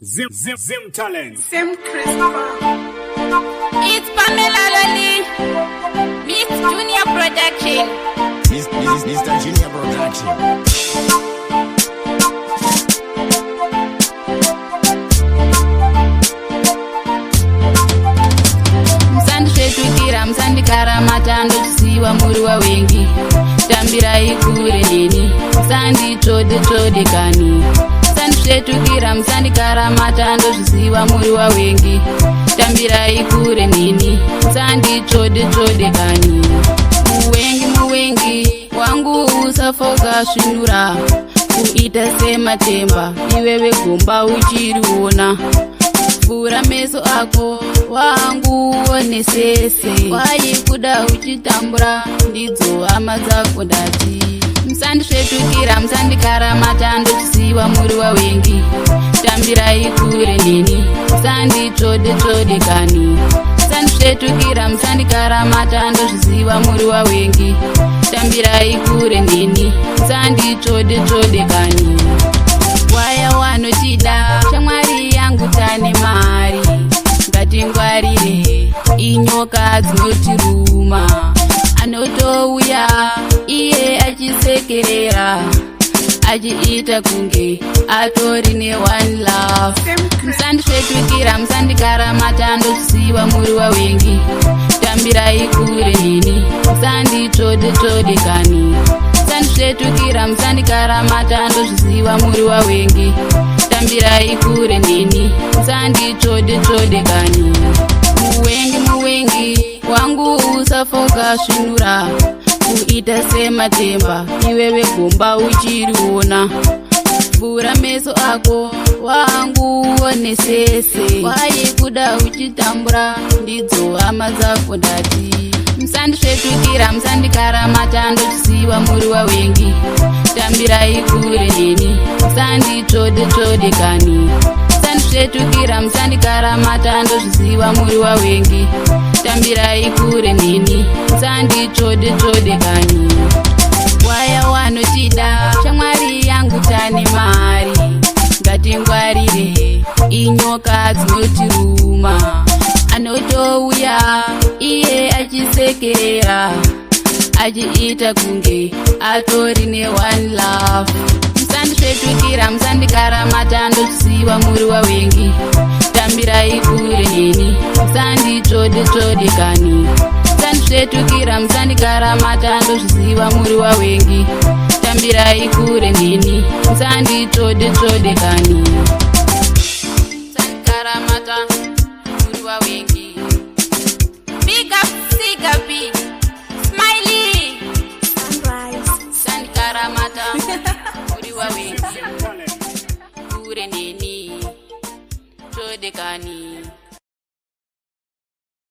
Zim talent. Sim Christopher. It's Pamela Loli, Miss Junior Production. Mr. Junior Production. Msandisvetukira musandikara matando chisiwa muri wawengi tambirai kure neni musanditsvode kani musandisvetukira musandikara matando chisiwa muri wawengi tambirai kure neni musanditsvode kani muwengi wangu usafoka svinura kuita sematemba iwewe gomba uchiriona vhura meso ako wangu onesese waikuda uchitambura ndidzo hama dzako ndati musandisvetukira musandikara matando chisiwa muri wawengi tambirai kure neni musanditsvode kani musandisvetukira musandikara matando chisiwa muri wawengi tambirai kure neni musanditsvode kani waya wanotida shamwari yangu tane mari ngatingwarire inyoka dzinotiruma anotouya iye achisekerera achiita kunge atori ne1 love musandisvetukira musandikara matando chisiwa muri wawengi tambirai kure neni musanditsvode kani musandisvetukira musandikara matando chisiwa muri wawengi tambirai kure neni musanditsvode kani muwengi wangu usafoka svinura kuita sematemba iwewe gomba uchiriona vhura meso ako wangu onesese waikuda uchitambura ndidzo hama dzako ndati musandisvetukira musandikara matando chisiwa muri wawengi tambirai kure neni musanditsvode kani musandisvetukira musandikara matando chisiwa muri wawengi tambirai kure neni musanditsvode kani waya wanotida shamwari yangu tane mari ngatingwarire inyoka dzinotiruma anotouya iye achisekerera achiita kunge atori ne1 love musandisvetukira musandikara matando chisiwa muri wawengi tambirai kure neni musanditsvode kani musandisvetukira musandikara matando chisiwa muri wawengi tambirai kure neni musanditsvode kani musandikara matando muri wawengi big up smiley Sunrise. sandikara matando muri wawengi kure neni tsvode kani